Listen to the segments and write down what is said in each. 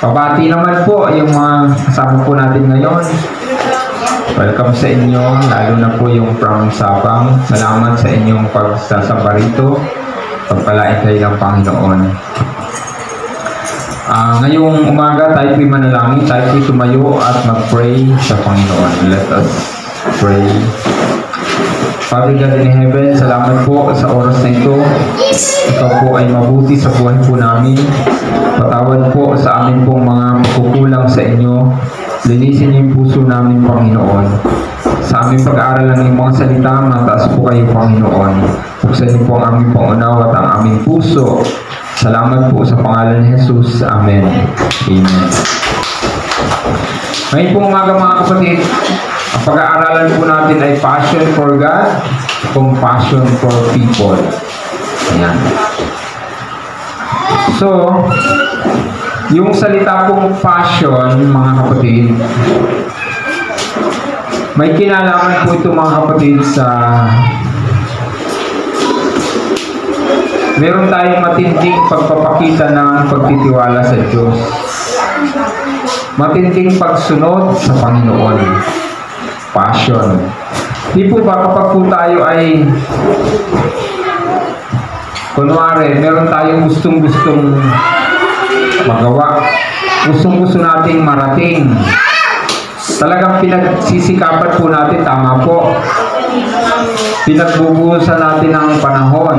Pabati naman po yung mga kasama po natin ngayon. Welcome sa inyo, lalo na po yung from Sabang. Salamat sa inyong pagsasamba rito. Pagpalain kayo ng Panginoon. Ngayong umaga, tayo po'y manalangin. Tayo po'y tumayo at mag-pray sa Panginoon. Let us pray. Father God in heaven, salamat po sa oras na ito. Ikaw po ay mabuti sa buhay po namin. Patawad po sa amin pong mga kukulang sa inyo. Linisin niyo yung puso namin, Panginoon. Sa aming pag-aaral ng mga salita, mataas po kayo, Panginoon. Buksan niyo po ang aming pangunawa at ang aming puso. Salamat po sa pangalan ni Jesus. Amen. Amen. Ngayon pong umaga, mga kapatid, ang pag-aaralan po natin ay passion for God, compassion for people. Ayan. So, yung salita pong passion, mga kapatid, may kinalaman po ito, mga kapatid, sa meron tayong matinding pagpapakita ng pagtitiwala sa Diyos. Matinding pagsunod sa Panginoon. Passion. Di po ba kapag po tayo ay kunwari, meron tayong gustong-gustong magawa, gustong-gusto nating marating, talagang pinagsisikapan po natin, tama po, pinagbubuhusan natin ng panahon.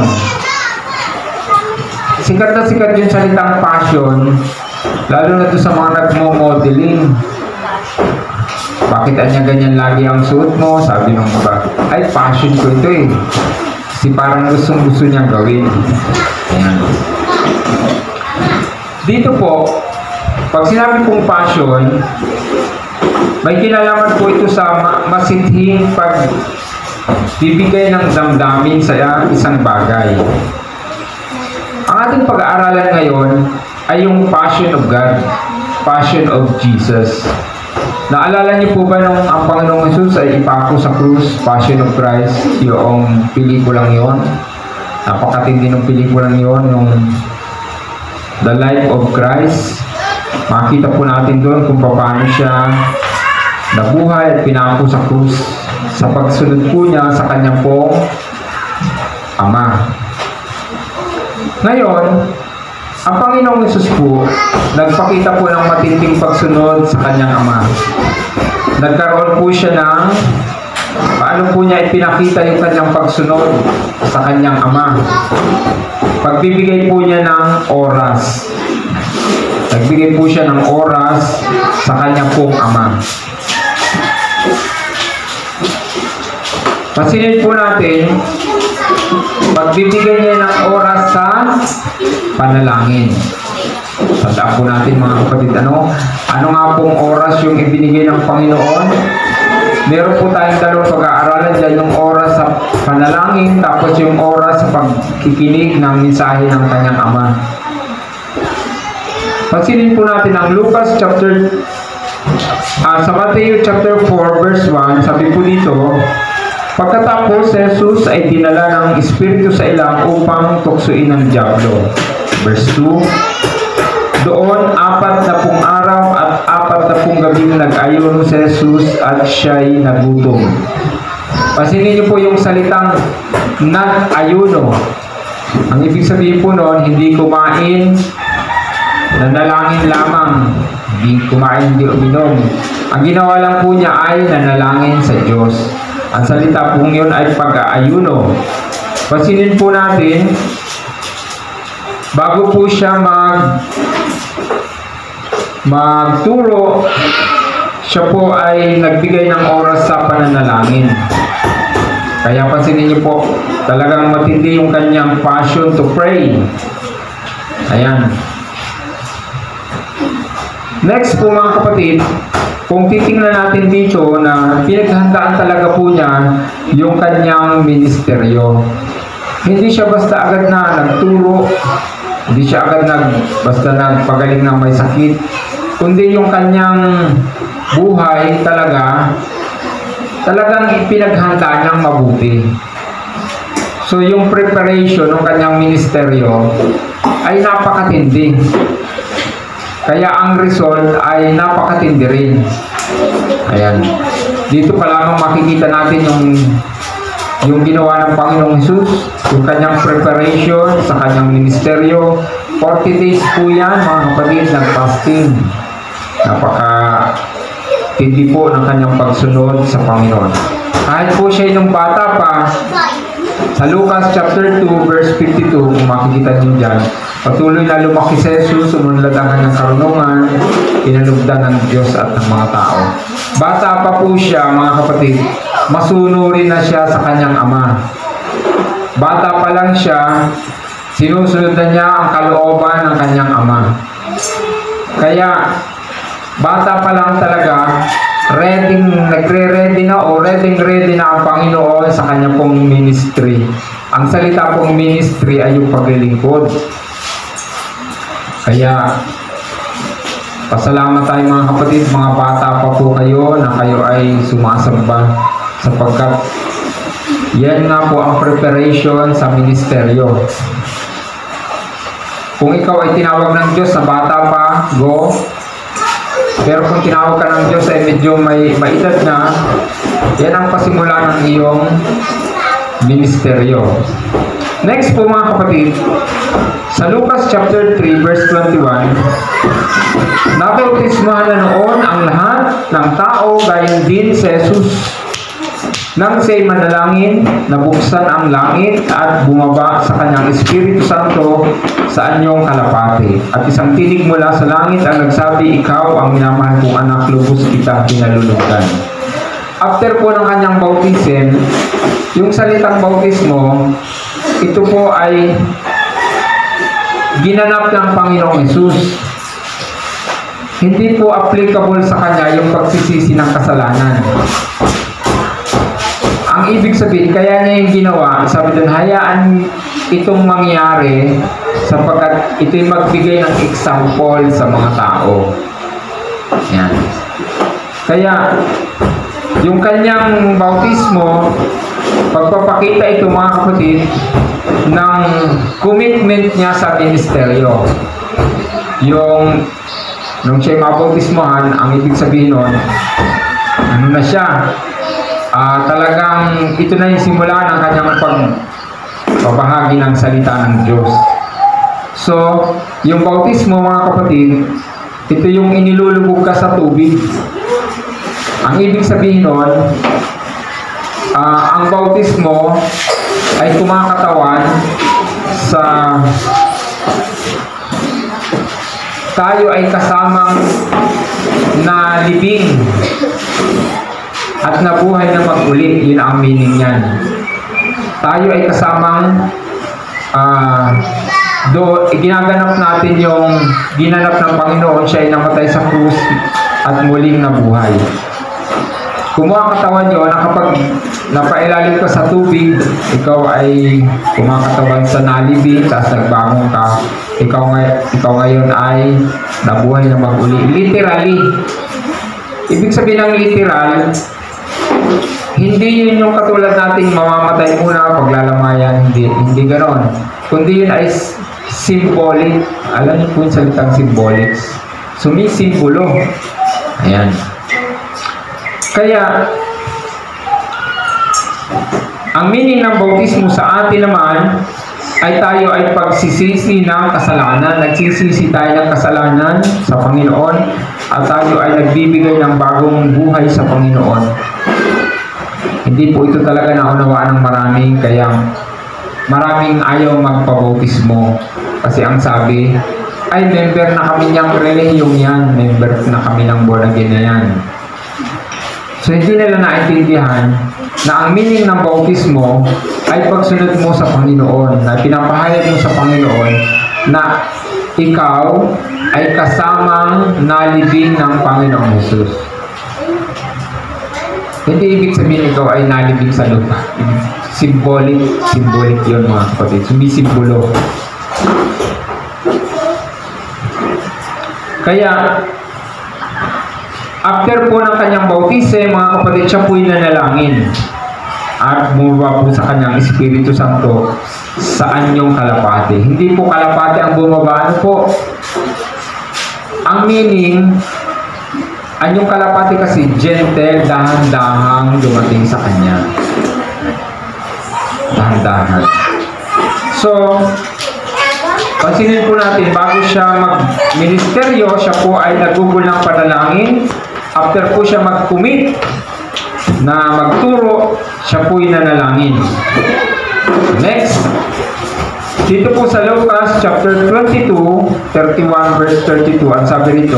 Sikat na sikat yung salitang passion, lalo na doon sa mga nagmo-modeling. Bakit anya ganyan lagi ang suot mo? Sabi nung iba, ay passion ko ito eh. Kasi parang gustong-gusto niyang gawin. Ayan. Dito po, pag sinabi pong passion, may kinalaman po ito sa masinhing pagbibigay ng damdamin sa isang bagay. Ang ating pag-aaralan ngayon ay yung passion of God, passion of Jesus. Naalala niyo po ba nung ang Panginoong Jesus ay ipako sa krus, Passion of Christ, yung pelikulang yon? Napakatindi ng pelikulang yon, yung The Life of Christ. Makita po natin doon kung paano siya nabuhay at pinako sa krus sa pagsunod po niya sa kanyang pong Ama. Ngayon, ang Panginoong Jesus po, nagpakita po ng matinding pagsunod sa kanyang Ama. Nagkaroon po siya ng, paano po niya ipinakita yung kanyang pagsunod sa kanyang Ama. Pagbibigay po niya ng oras. Nagbigay po siya ng oras sa kanyang pong Ama. Pansinin po natin, pagbibigay niya ng oras sa panalangin. Tandaan po natin, mga kapatid, ano nga pong oras yung ibinigay ng Panginoon? Meron po tayong dalawang pag-aaralan dyan, yung oras sa panalangin, tapos yung oras sa pagkikinig ng mensahe ng kanyang Ama. Pansinin po natin ang Lucas chapter sa Matthew chapter 4 verse 1, sabi po dito, pagkatapos, Jesus ay dinala ng Espiritu sa ilang upang tuksuin ng Diablo. Verse 2, doon 40 araw at 40 gabing nag-ayuno si Jesus at siya'y nagutom. Pasinin niyo po yung salitang nag-ayuno. Ang ibig sabihin po noon, hindi kumain, nanalangin lamang. Hindi kumain, hindi uminom. Ang ginawa lang po niya ay nanalangin sa Diyos. Ang salita pong yun ay pag-aayuno. Pasinin po natin, bago po siya magturo, siya po ay nagbigay ng oras sa pananalangin. Kaya pansinin niyo po, talagang matindi yung kanyang passion to pray. Ayan. Next po, mga kapatid, kung titingnan natin dito na pinaghandaan talaga po niya yung kanyang ministeryo. Hindi siya basta agad na nagturo, hindi siya agad basta nagpagaling ng may sakit, kundi yung kanyang buhay talagang ipinaghanda niyang mabuti. So yung preparation ng kanyang ministeryo ay napakatindi. Kaya ang result ay napakatindi rin. Ayan. Dito pa lamang makikita natin yung ginawa ng Panginoong Hesus, yung kanyang preparation sa kanyang ministeryo. 40 days po yan, mga kapatid, ng fasting. Napaka-tindi po ng kanyang pagsunod sa Panginoon. Kahit po siya nung bata pa, sa Lucas chapter 2 verse 52, kung makikita niyo dyan, patuloy na lumaki si Jesus, sumunlad ang kanyang karunungan, pinalugdan ng Diyos at ng mga tao. Bata pa po siya, mga kapatid, masunurin na siya sa kanyang ama. Bata pa lang siya, sinusunod na niya ang kalooban ng kanyang ama. Kaya, bata pa lang talaga, nagre-ready na o ready na ang Panginoon sa kanya pong ministry. Ang salita pong ministry ay yung paglilingkod. Kaya, pasalamat tayo mga kapatid, mga bata pa po kayo na kayo ay sumasamba sapagkat yan nga po ang preparation sa ministeryo. Kung ikaw ay tinawag ng Diyos na bata pa, go. Pero kung tinawag ka ng Diyos ay medyo may edad na, yan ang pasimula ng iyong ministeryo. Next po mga kapatid, sa Lucas chapter 3 verse 21, nabautismuhan na noon ang lahat ng tao, gayon din si Jesus. Nang siya'y manalangin, nabuksan ang langit at bumaba sa kanyang Espiritu Santo sa anyong kalapati. At isang tinig mula sa langit ang nagsabi, "Ikaw ang minamahal kong anak, lubos kita pinalulugdan." After po ng kanyang bautism, yung salitang bautismo, ito po ay ginanap ng Panginoong Hesus. Hindi po applicable sa kanya yung pagsisisi ng kasalanan. Ang ibig sabihin, kaya niya yung ginawa, sabi doon, hayaan itong mangyari sapagkat ito'y magbigay ng example sa mga tao. Yan. Kaya, yung kanyang bautismo, pagpapakita ito mga kapatid, ng commitment niya sa ministeryo. Nung siya'y mabautismohan, ang ibig sabihin nun, ano na siya? Talagang ito na yung simula ng kanyang pagbabahagi ng salita ng Diyos. So, yung bautismo mga kapatid, ito yung inilulubog ka sa tubig. Ang ibig sabihin nun, ang bautismo ay kumakatawan sa tayo ay kasamang nalibing at nabuhay na mag-uli. Yun ang meaning niyan. Tayo ay kasamang ginaganap natin yung ginanap ng Panginoon. Siya ay namatay sa krus at muling nabuhay. Kumuha katawan nyo na kapag napailalim ka sa tubig, ikaw ay kumakatawan sa nalibing, tapos nagbangon ka, ikaw ngayon ay nabuhay na mag-uli. Literally. Ibig sabihin ng literal, hindi yun yung katulad nating mamamatay muna, paglalamayan, hindi ganon. Kundi yun ay symbolic. Alam niyo po yung salitang symbolic. Sumisimbolo. Ayan. Kaya, ang meaning ng bautismo sa atin naman, ay tayo ay pagsisisi ng kasalanan. Nagsisisi tayo ng kasalanan sa Panginoon at tayo ay nagbibigay ng bagong buhay sa Panginoon. Hindi po ito talaga naunawaan ng maraming, kaya maraming ayaw magpabautismo. Kasi ang sabi, ay member na kami niyang relihiyong yan, member na kami ng born again na yan. So hindi nila naintindihan na ang meaning ng bautismo ay pagsunod mo sa Panginoon, na pinapahayag mo sa Panginoon na ikaw ay kasamang nalibing ng Panginoong Hesus. Hindi ibig sabihin ikaw ay nalibing sa lupa. Symbolic yun mga kapatid. Sumisimbolo. Kaya, after po ng kanyang bautism, mga kapatid, siya po'y nanalangin. At bumaba po sa kanyang Espiritu Santo sa anyong kalapati. Hindi po kalapati ang bumaba. Ano po? Ang meaning, anyong kalapati kasi gentle, dahan-dahang dumating sa kanya. Dahan-dahan. So, pansinin po natin, bago siya mag-ministeryo, siya po ay nagugol ng panalangin. After po siya mag-commit na magturo, siya po ay nanalangin. Next, dito po sa Lucas chapter 22, 31 verse 32, ang sabi rito,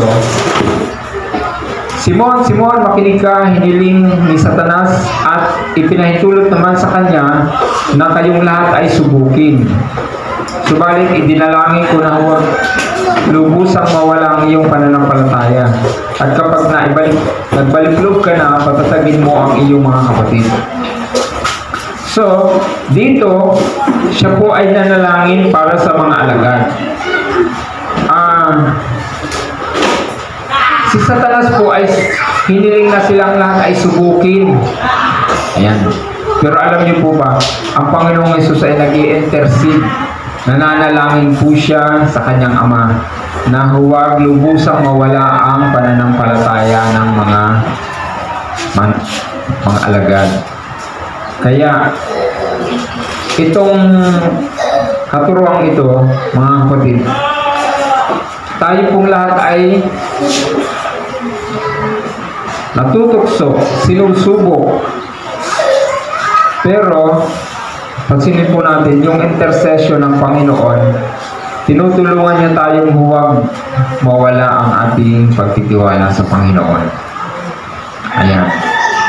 Simon, Simon, makinig ka, hiniling ni Satanas at ipinahintulot naman sa kanya na kayong lahat ay subukin. Subalit, idinalangin ko na huwag lubusang mawala ang iyong pananampalataya. At kapag nagbalik-loob ka na, patatagin mo ang iyong mga kapatid. So, dito, siya po ay nanalangin para sa mga alagad. Si Satanas po ay hiniling na silang lahat ay subukin. Ayan. Pero alam niyo po ba, ang Panginoong Hesus ay nag-i-intercede. Nananalangin po siya sa kanyang Ama na huwag lubusang mawala ang pananampalataya ng mga alagad. Kaya, itong katuruang ito, mga kapatid, tayo pong lahat ay natutukso, sinusubok. Pero, pansinin po natin, yung intercession ng Panginoon, tinutulungan niya tayong huwag mawala ang ating pagtitiwala sa Panginoon. Ayan.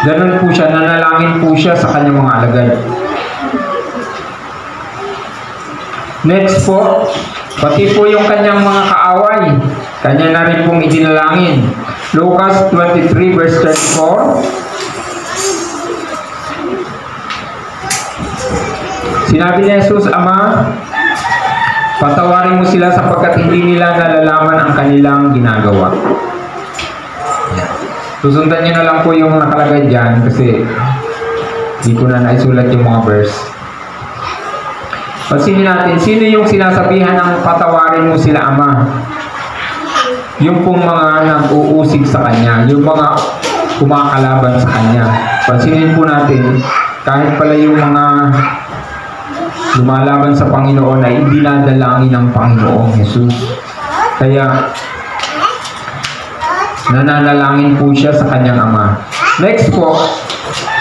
Ganun po siya, nanalangin po siya sa kanyang mga alagad. Next po, pati po yung kanyang mga kaaway, kanya na rin pong idinalangin. Lucas 23 verse 34. Sinabi ni Jesus, Ama, patawarin mo sila sapagkat hindi nila nalalaman ang kanilang ginagawa. Susundan niyo na lang po yung nakalagay dyan kasi hindi ko na naisulat yung mga verse. Pansinin natin, sino yung sinasabihan ng patawarin mo sila, Ama? Yung pong mga nag-uusig sa Kanya, yung mga kumakalaban sa Kanya. Pansinin po natin, kahit pala yung mga lumalaban sa Panginoon ay dinadalangin ng Panginoong Jesus. Kaya, nananalangin po siya sa kanyang Ama. Next po,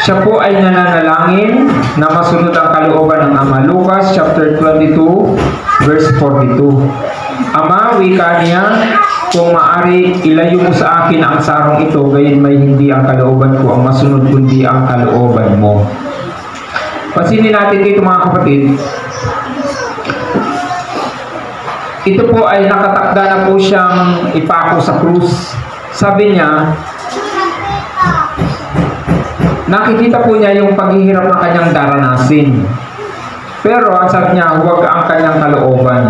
siya po ay nananalangin na masunod ang kalooban ng Ama. Lucas chapter 22 verse 42. Ama, wika niya, kung maari ilayo mo sa akin ang sarong ito, gayon may hindi ang kalooban ko ang masunod kundi ang kalooban mo. Pansinin natin dito mga kapatid, ito po ay nakatakda na po siyang ipako sa krus. Sabi niya, nakikita po niya yung paghihirap na kanyang daranasin. Pero ang sabi niya, huwag ang kanyang kalooban.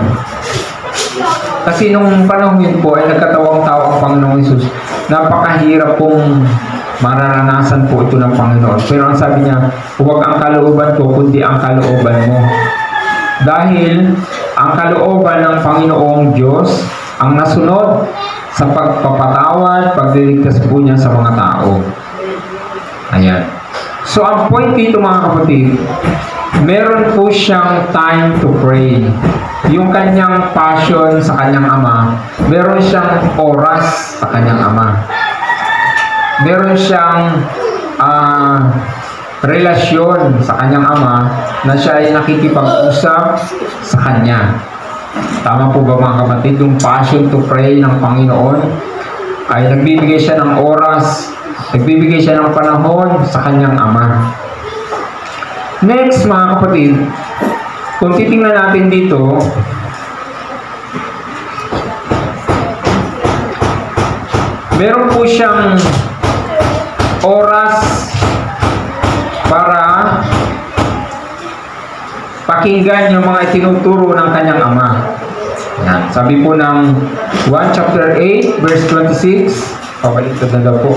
Kasi nung panahon yun po ay nagkatawang-tawa ang Panginoong Hesus. Napakahirap pong mararanasan po ito ng Panginoon. Pero ang sabi niya, huwag ang kalooban ko, kundi ang kalooban mo. Dahil ang kalooban ng Panginoong Diyos ang nasunod sa pagpapatawad, pagliligtas po niya sa mga tao. Ayan. So, ang point dito mga kapatid, meron po siyang time to pray. Yung kanyang passion sa kanyang Ama, meron siyang oras sa kanyang Ama. Meron siyang relasyon sa kanyang Ama na siya ay nakikipag-usap sa Kanya. Tama po ba mga kapatid? Yung passion to pray ng Panginoon ay nagbibigay siya ng oras, nagbibigay siya ng panahon sa kanyang Ama. Next mga kapatid, kung titingnan natin dito, meron po siyang oras para pakinggan yung mga itinuturo ng kanyang Ama. Yan. Sabi po ng 1 chapter 8 verse 26, pabaliktad na daw po.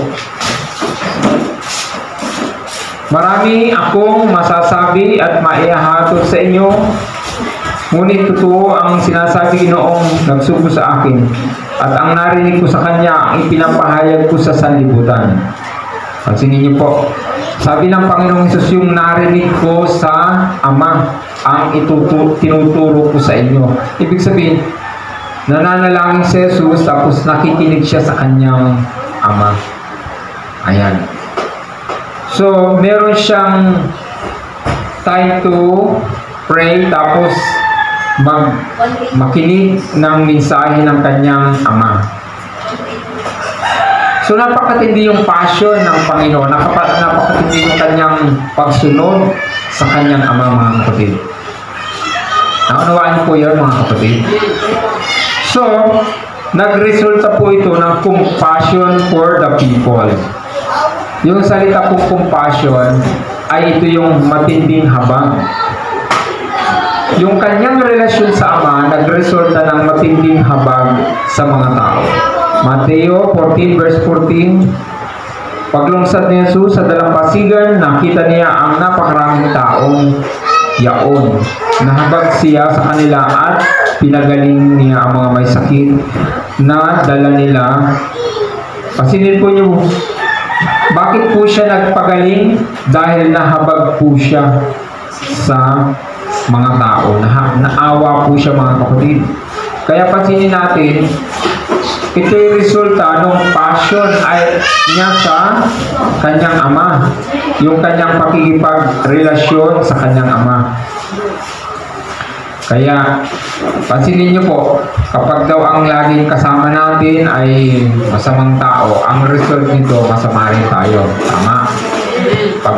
Marami akong masasabi at maihahatid sa inyo, Ngunit totoo ang sinasabi noong nagsugo sa akin, at ang narinig ko sa kanya ang ipinapahayag ko sa sanlibutan. Pansinin niyo po, sabi ng Panginoong Hesus, yung narinig ko sa Ama, ang tinuturo ko sa inyo. Ibig sabihin, nananalangin si Jesus, tapos nakikinig siya sa kanyang Ama. Ayan. So, meron siyang time to pray, tapos makinig ng mensahe ng kanyang Ama. So, napakatindi yung passion ng Panginoon. Napakatindi yung kanyang pagsunod sa kanyang Ama, mga kapatid. Naunawaan po yun, mga kapatid. So, nagresulta po ito ng compassion for the people. Yung salita pong compassion ay ito yung matinding habag. Yung kanyang relasyon sa Ama nagresulta ng matinding habag sa mga tao. Mateo 14 verse 14, paglungsad ni Jesus sa dalampasigan, nakita niya ang napakaraming taong yaon. Nahabag siya sa kanila at pinagaling niya ang mga may sakit na dala nila. Pasinin po niyo, bakit po siya nagpagaling? Dahil nahabag po siya sa mga tao. Naawa po siya, mga kapatid. Kaya pansinin natin, ito yung resulta ng passion niya sa kanyang Ama. Yung kanyang pakikipagrelasyon sa kanyang Ama. Kaya, pansinin niyo po, kapag daw ang laging kasama natin ay masamang tao, ang result nito, masama rin tayo. Tama. Pag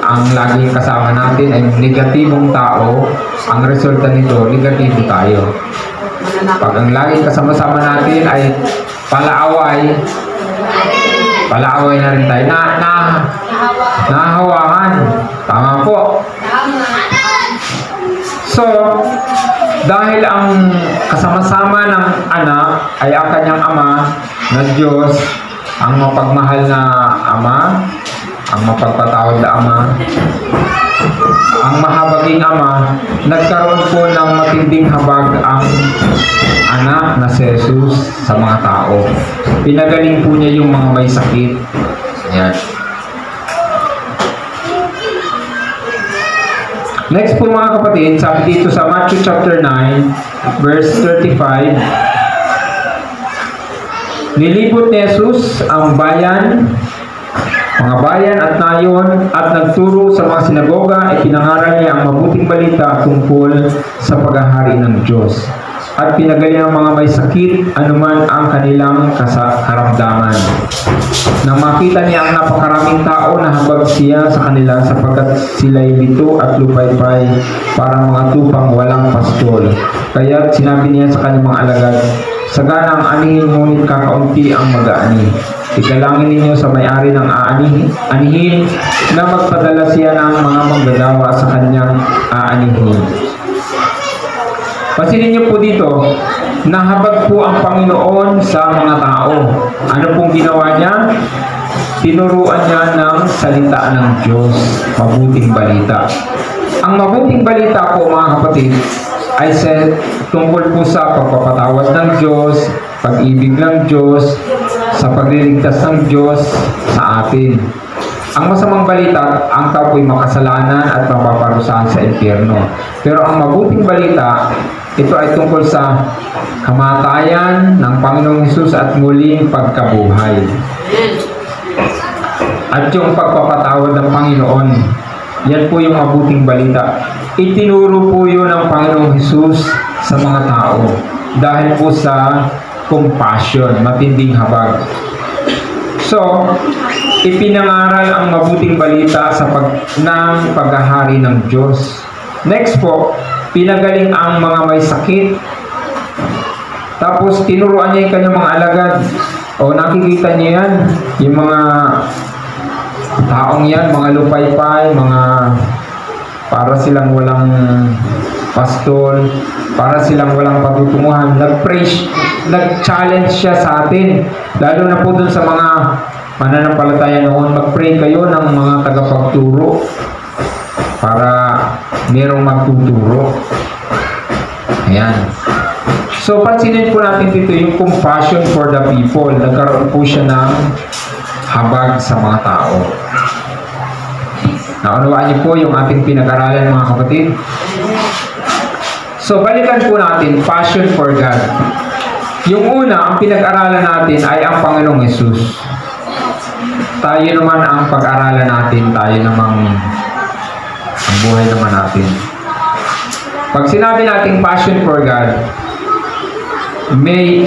ang laging kasama natin ay negatibong tao, ang resulta nito, negatibo tayo. Pag ang laging kasama-sama natin ay palaaway na rin tayo. Nahahawahan. Tama po. So, dahil ang kasama-sama ng anak ay ang kanyang Ama na Diyos, ang mapagmahal na Ama, ang mapagpatawad na Ama, ang mahabaging Ama, nagkaroon po ng matinding habag ang anak na si Jesus sa mga tao. Pinagaling po niya yung mga may sakit. Yan. Next po, mga kapatid, sabi dito sa Matthew chapter 9, verse 35, nilibot ni Jesus ang bayan, mga bayan at nayon, at nagturo sa mga sinagoga, ipinangaral niya ang mabuting balita tungkol sa paghahari ng Diyos. At pinagaling ang mga may sakit, anuman ang kanilang karamdaman. Nang makita niya ang napakaraming tao, nahabag siya sa kanila sapagkat sila'y lito at lupaypay, parang mga tupang walang pastol. Kaya sinabi niya sa kanyang mga alagad, sagana ang anihin, ngunit kakaunti ang mag-aani. Ikalangin ninyo sa may-ari ng aanihin na magpadala siya ng mga manggagawa sa kanyang aanihin. Pansinin niyo po dito, nahabag po ang Panginoon sa mga tao. Ano pong ginawa niya? Tinuruan niya ng salita ng Diyos, mabuting balita. Ang mabuting balita po, mga kapatid, ay tungkol po sa pagpapatawad ng Diyos, pag-ibig ng Diyos, sa pagliligtas ng Diyos sa atin. Ang masamang balita, ang tao po'y makasalanan at mapaparusahan sa impyerno. Pero ang mabuting balita, ito ay tungkol sa kamatayan ng Panginoong Hesus at muling pagkabuhay. At yung pagpapatawad ng Panginoon, yan po yung mabuting balita. Itinuro po yun ng Panginoong Hesus sa mga tao dahil po sa compassion, matinding habag. So, ipinangaral ang mabuting balita sa paghahari ng Diyos. Next po, pinagaling ang mga may sakit. Tapos, tinuruan niya yung kanyang mga alagad. O, nakikita niya yan, yung mga taong yan, mga lupaypay, mga para silang walang pastol, para silang walang patutunguhan. Nag-challenge siya sa atin. Lalo na po dun sa mga mananampalataya noon, mag-pray kayo ng mga tagapagturo para merong magtuturo. Ayan. So, pansinin po natin dito yung compassion for the people. Nagkaroon po siya ng habag sa mga tao. Naunawaan niyo po yung ating pinag-aralan, mga kapatid. So, balikan po natin, passion for God. Yung una, ang pinag-aralan natin ay ang Panginoong Hesus. Tayo naman ang pag-aralan natin, tayo namang ang buhay naman natin. Pag sinabi nating passion for God, may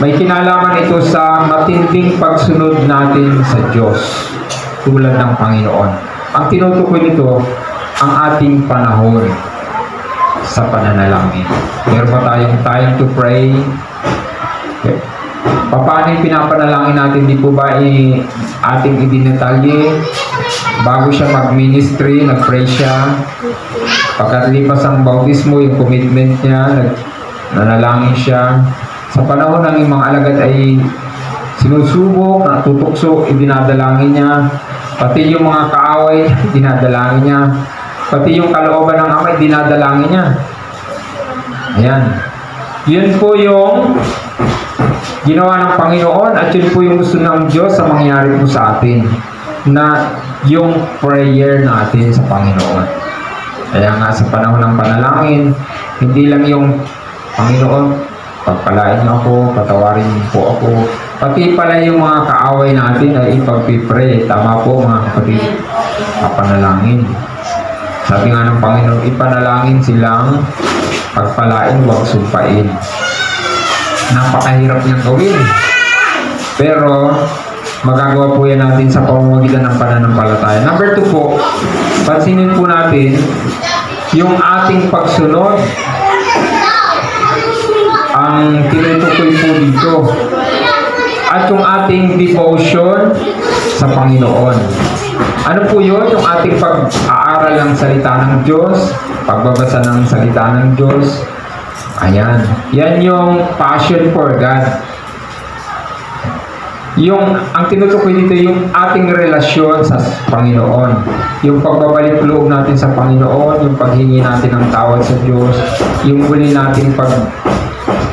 kinalaman ito sa matinding pagsunod natin sa Diyos tulad ng Panginoon. Ang tinutukoy nito, ang ating panahon sa pananalangin. Meron pa tayong time to pray. Okay. Paano yung pinapanalangin natin? Di po ba ating idinatalye? Bago siya mag-ministry, nag-pray siya. Pagkatlipas ang bautismo, yung commitment niya, nanalangin siya. Sa panahon ng mga alagad ay sinusubok, natutukso, idinadalangin niya. Pati yung mga kaaway, dinadalangin niya. Pati yung kalooban ng Ama, dinadalangin niya. Ayan. Yun po yung ginawa ng Panginoon at yun po yung gusto ng Diyos sa mangyari po sa atin. Na yung prayer natin sa Panginoon. Kaya nga sa panahon ng panalangin, hindi lang yung Panginoon, pagpalain niyo ako, patawarin niyo po ako. Pati pala yung mga kaaway natin ay ipagpipray. Tama po mga kapatid, papanalangin. Sabi nga ng Panginoon, ipanalangin silang pagpalain, huwag sumpain. Napakahirap niyang gawin. Pero, magagawa po yan natin sa pamamagitan ng pananampalataya. Number 2 po, pansinin po natin yung ating pagsunod. Ang tinutukoy po dito. At yung ating devotion sa Panginoon. Ano po yun? Yung ating pag-aaral ng salita ng Diyos, pagbabasa ng salita ng Diyos. Ayan. Yan yung passion for God. Ang tinutukoy dito yung ating relasyon sa Panginoon. Yung pagbabalik loob natin sa Panginoon, yung paghingi natin ng tawad sa Diyos, yung muli natin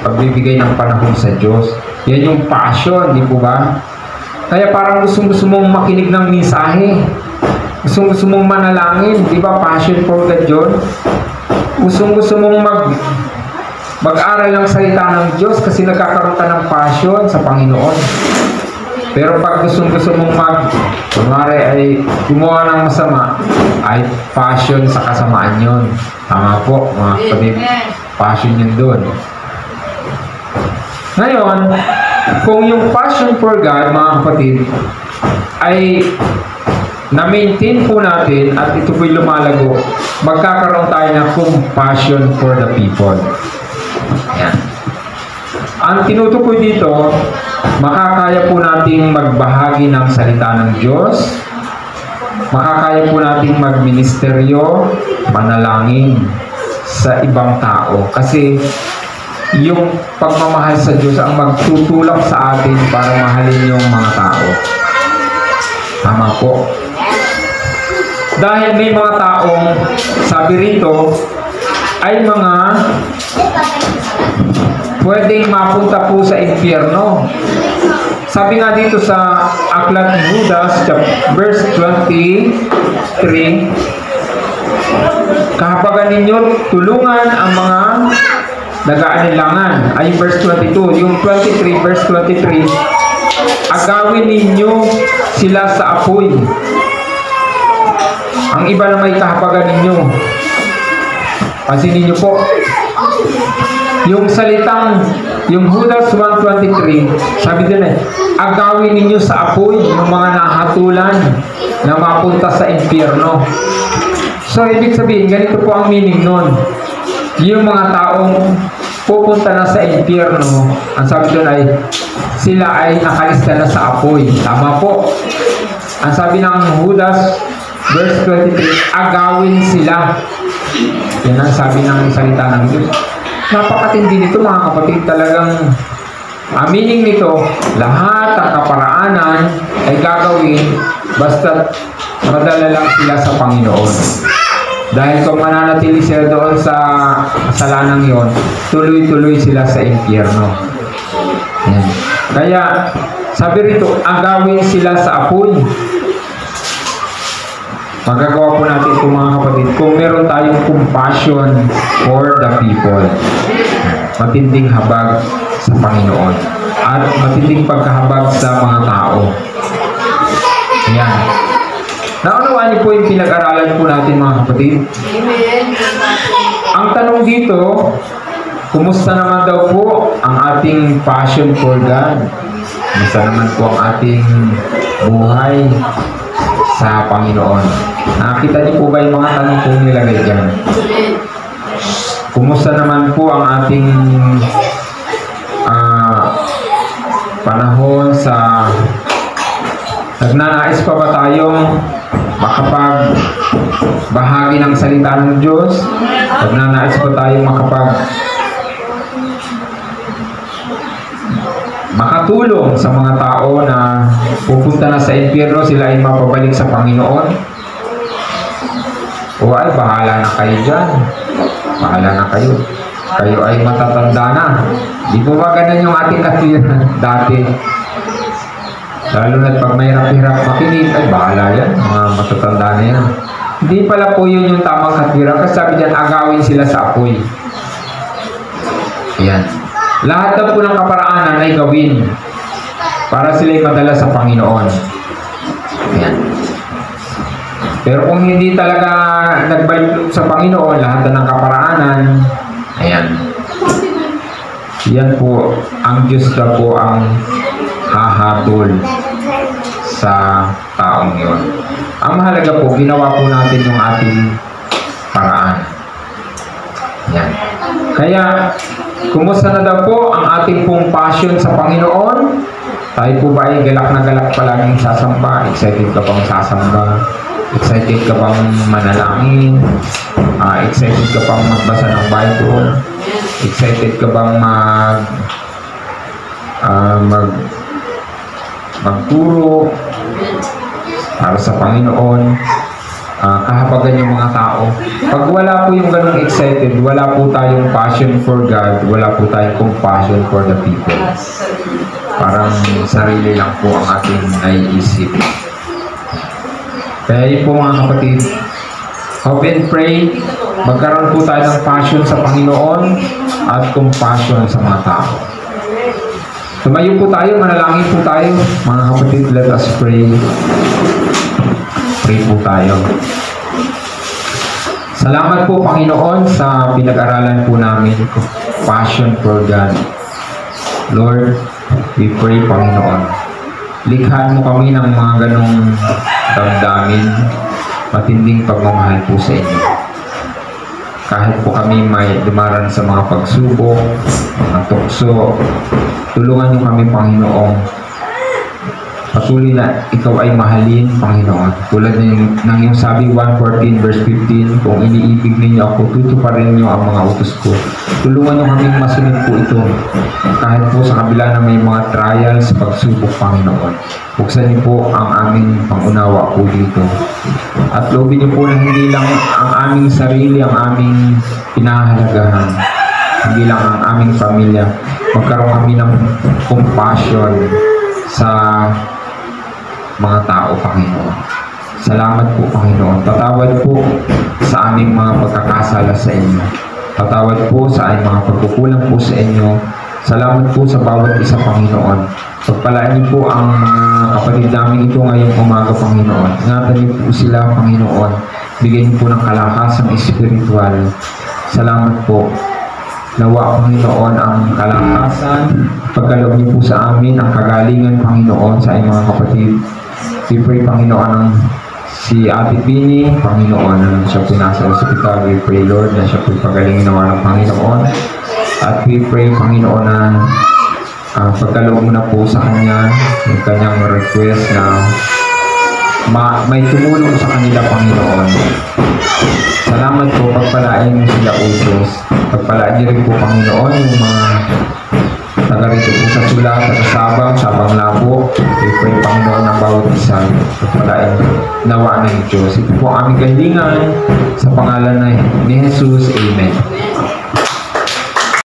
pagbibigay ng panahon sa Diyos. Yan yung passion, di po ba? Kaya parang gusto mong makinig ng mensahe. Gusto mong manalangin. Di ba? Passion for God yun. Gusto mong mag-aral ng salita ng Diyos kasi nagkakaroon ka ng passion sa Panginoon. Pero pag gusto mong kunwari ay gumawa ng masama, ay passion sa kasamaan yun. Tama po, mga kapatid. Passion yun doon. Ngayon, kung yung passion for God, mga kapatid, ay na-maintain po natin at ito po'y lumalago, magkakaroon tayo ng compassion for the people. Ayan. Ang tinutukoy dito, makakaya po nating magbahagi ng salita ng Diyos, makakaya po nating magministeryo, manalangin sa ibang tao. Kasi yung pagmamahal sa Diyos ang magtutulak sa atin para mahalin yung mga tao. Tama po. Dahil may mga taong, sabi rito, ay mga pwedeng mapunta po sa impyerno. Sabi nga dito sa Aklat ni Judas, verse 23, kahabagan ninyo, tulungan ang mga nag-aanilangan. Ay, verse 22. Yung 23, verse 23, agawin ninyo sila sa apoy. Ang iba na may kahabagan ninyo. Pansinin nyo po. Yung salitang, yung Judas 1:23, sabi din agawin ninyo sa apoy yung mga nahatulan na mapunta sa impyerno. So, ibig sabihin, ganito po ang meaning nun. Yung mga taong pupunta na sa impyerno, ang sabi doon ay, sila ay nakalista na sa apoy. Tama po. Ang sabi ng Judas, verse 23, agawin sila. Yan ang sabi ng salita ng Diyos. Napakatindi nito mga kapatid, talagang meaning nito, lahat ng kaparaanan ay gagawin basta madala lang sila sa Panginoon. Dahil kung mananatili sila doon sa kasalanang yon, tuloy-tuloy sila sa impyerno. Yan. Kaya, sabi rito, agawin sila sa apoy. Magagawa po natin ito mga kapatid kung meron tayong compassion for the people. Matinding habag sa Panginoon. At matinding pagkahabag sa mga tao. Ayan. Naunawaan niyo po yung pinag-aralan po natin mga kapatid. Ang tanong dito, kumusta naman daw po ang ating passion for God? Kumusta naman po ang ating buhay sa Panginoon? Nakita niyo po ba yung mga tanong kong nilagay dyan? Kumusta naman po ang ating panahon sa nagnanais pa ba tayong makapagbahagi ng salita ng Diyos? Nagnanais pa tayong makatulong sa mga tao na pupunta na sa impyerno, sila ay mapabalik sa Panginoon? O ay bahala na kayo dyan, bahala na kayo, kayo ay matatanda na. Di po ba ganun yung ating katwiran dati? Lalo na pag may hirap makinig, ay bahala yan, mga matatanda na yan. Hindi pala po yun yung tamang katwiran, kasi sabi dyan, agawin sila sa apoy. Ayan. Lahat na po ng kaparaanan ay gawin para sila'y madala sa Panginoon. Ayan. Pero kung hindi talaga nagbalik sa Panginoon, lahat na ng kaparaanan, ayan. Yan po, ang Diyos na po ang hahatol sa taong yun. Ang mahalaga po, ginawa po natin yung ating paraan. Yan. Kaya, kumusta na daw po ang ating pong passion sa Panginoon? Tayo po ba ay galak na galak palaging sasamba? Excited ka bang sasamba? Excited ka bang manalangin? Excited ka bang magbasa ng Bible? Excited ka bang magturo para sa Panginoon? Kahabagan yung mga tao. Pag wala po yung ganung excited, wala po tayong passion for God, wala po tayong compassion for the people. Parang sarili lang po ang ating naiisip. Kaya yun po mga kapatid, hope and pray, magkaroon po tayo ng passion sa Panginoon at compassion sa mga tao. Tumayo po tayo, manalangin po tayo. Mga kapatid, let us pray. Pray po tayo. Salamat po Panginoon sa pinag-aralan po namin, passion for God. Lord, we pray Panginoon, likhaan mo kami ng mga ganong damdamin, matinding pagmamahal po sa inyo. Kahit po kami may dumaran sa mga pagsubok, mga tukso, tulungan niyo kami Panginoon. Patuloy na ikaw ay mahalin, Panginoon. Tulad ng iyong sabi, 1:14 verse 15, kung iniibig ninyo ako, tutuparin niyo ang mga utos ko. Tulungan niyo kaming masunod po ito. Kahit po sa kabila na may mga trials, pagsubok, Panginoon. Buksan niyo po ang aming pangunawa po dito. At loobin niyo po na hindi lang ang aming sarili, ang aming pinahahalagahan. Hindi lang ang aming pamilya. Magkaroon kami ng compassion sa mga tao, Panginoon. Salamat po, Panginoon. Patawad po sa aming mga pagkakasala sa inyo. Patawad po sa aming mga pagkukulang po sa inyo. Salamat po sa bawat isa, Panginoon. Pagpalaan niyo po ang mga kapatid namin ito ngayong umaga, Panginoon. Ingatan niyo po sila, Panginoon. Bigyan niyo po ng kalakasan espiritual. Salamat po. Nawa, Panginoon, ang kalakasan, pagkaloob niyo po sa amin, ang kagalingan, Panginoon, sa aming mga kapatid. We pray, Panginoon, ang si Ate Pini, Panginoon, na siya po nasa ospital. We pray, Lord, na siya po pagalingin naman ng Panginoon. At we pray, Panginoon, na pagkaloob mo na po sa kanya, yung kanyang request na may tumulong sa kanila, Panginoon. Salamat po, pagpalain mo sila, O Diyos. Pagpalain niyo rin po, Panginoon, yung mga taga rito po sa Sula, taga Sabang Labo. We pray, Panginoon, ng bawat isa. pagpalain nawa ng Diyos. Ito po ang aming kahilingan sa pangalan ni Jesus. Amen.